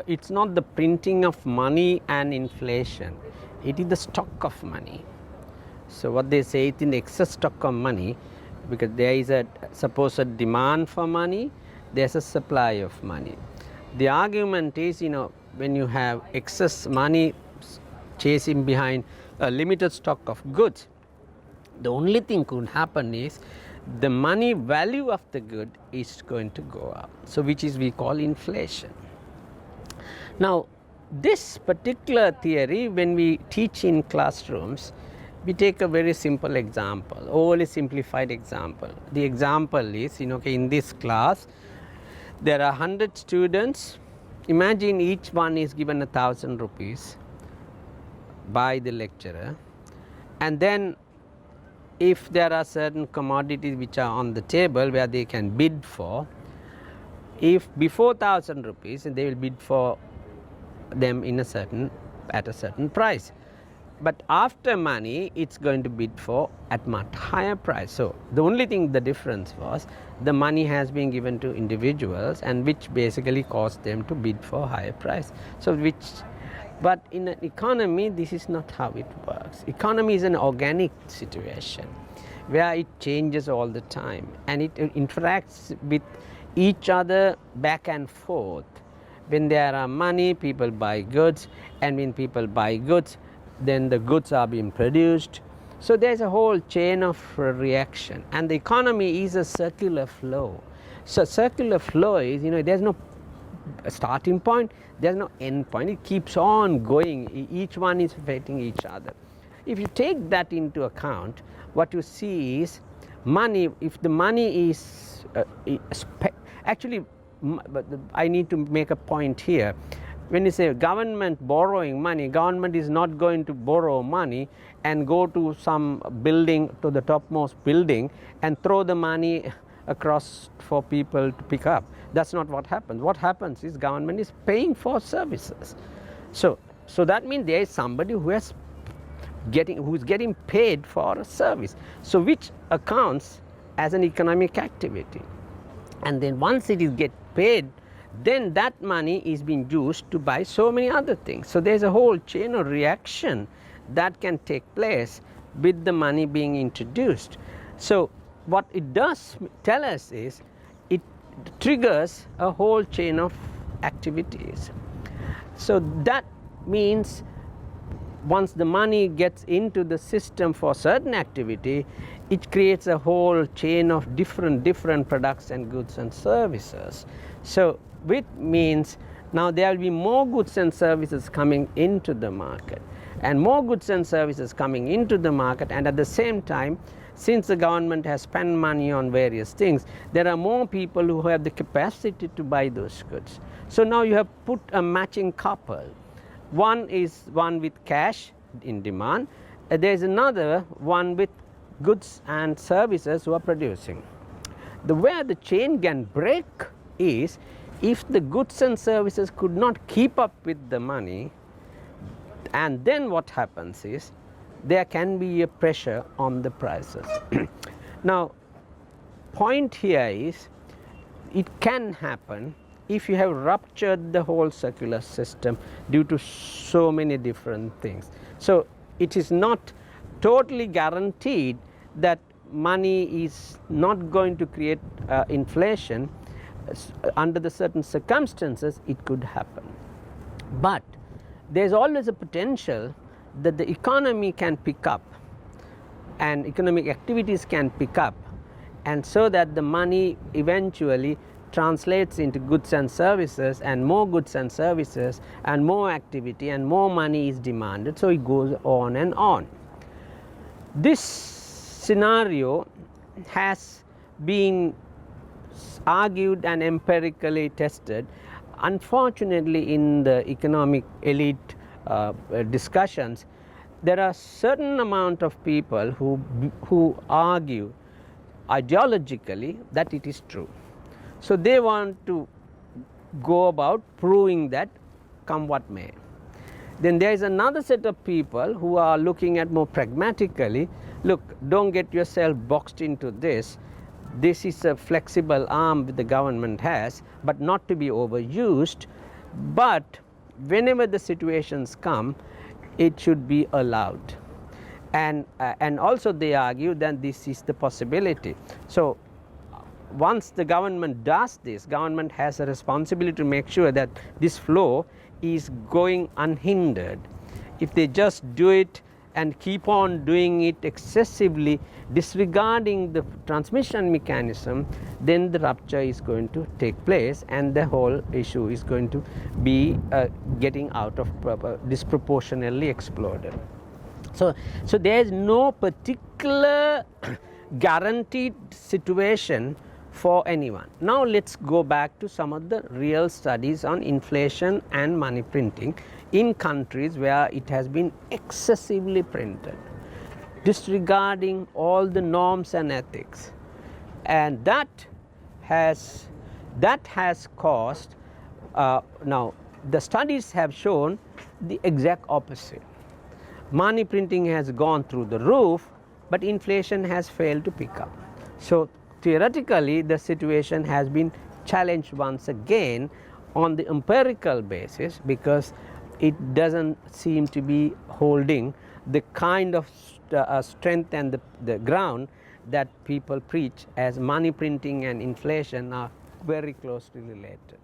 it's not the printing of money and inflation, it is the stock of money. So what they say, it's in the excess stock of money, because there is a supposed demand for money, there's a supply of money. The argument is, when you have excess money chasing behind a limited stock of goods, the only thing could happen is the money value of the good is going to go up, so which is we call inflation. Now this particular theory, when we teach in classrooms, we take a very simple example, overly simplified example. The example is, in this class there are 100 students. Imagine each one is given 1,000 rupees by the lecturer, and then if there are certain commodities which are on the table where they can bid for, if before 1,000 rupees, they will bid for them at a certain price, but after money it's going to bid for at much higher price. So the only thing, the difference was the money has been given to individuals, and which basically caused them to bid for higher price. But in an economy, this is not how it works. Economy is an organic situation where it changes all the time, and it interacts with each other back and forth. When there are money, people buy goods, and when people buy goods, then the goods are being produced. So there's a whole chain of reaction, and the economy is a circular flow. So circular flow is, there's no starting point, there's no end point, it keeps on going, each one is affecting each other. If you take that into account, what you see is money, if the money is actually, I need to make a point here. When you say government borrowing money, government is not going to borrow money and go to some building, to the topmost building, and throw the money across for people to pick up. That's not what happens. What happens is government is paying for services. So that means there is somebody who is getting paid for a service, so which accounts as an economic activity. And then once it is get paid, then that money is being used to buy so many other things. So there's a whole chain of reaction that can take place with the money being introduced. So what it does tell us is it triggers a whole chain of activities. So that means once the money gets into the system for certain activity, it creates a whole chain of different products and goods and services. So which means now there will be more goods and services coming into the market, and more goods and services coming into the market, and at the same time, since the government has spent money on various things, there are more people who have the capacity to buy those goods. So now you have put a matching couple. One is one with cash in demand, there is another one with goods and services who are producing. Where the chain can break is if the goods and services could not keep up with the money, and then what happens is there can be a pressure on the prices. Now point here is it can happen if you have ruptured the whole circular system due to so many different things. So it is not totally guaranteed that money is not going to create inflation. Under the certain circumstances it could happen, but there is always a potential that the economy can pick up and economic activities can pick up, and so that the money eventually translates into goods and services, and more goods and services and more activity and more money is demanded, so it goes on and on. This scenario has been argued and empirically tested. Unfortunately, in the economic elite discussions, there are certain amount of people who argue ideologically that it is true. So they want to go about proving that come what may. Then there is another set of people who are looking at more pragmatically, look, don't get yourself boxed into this. This is a flexible arm that the government has, but not to be overused. but whenever the situations come, it should be allowed. And also they argue that this is the possibility. So once the government does this, government has a responsibility to make sure that this flow is going unhindered. If they just do it and keep on doing it excessively, disregarding the transmission mechanism, then the rupture is going to take place and the whole issue is going to be getting out of disproportionately exploded. So there is no particular guaranteed situation for anyone. Now let's go back to some of the real studies on inflation and money printing in countries where it has been excessively printed, disregarding all the norms and ethics, and that has caused now the studies have shown the exact opposite. Money printing has gone through the roof, but inflation has failed to pick up. So theoretically the situation has been challenged once again on the empirical basis, because it doesn't seem to be holding the kind of strength and the ground that people preach, as money printing and inflation are very closely related.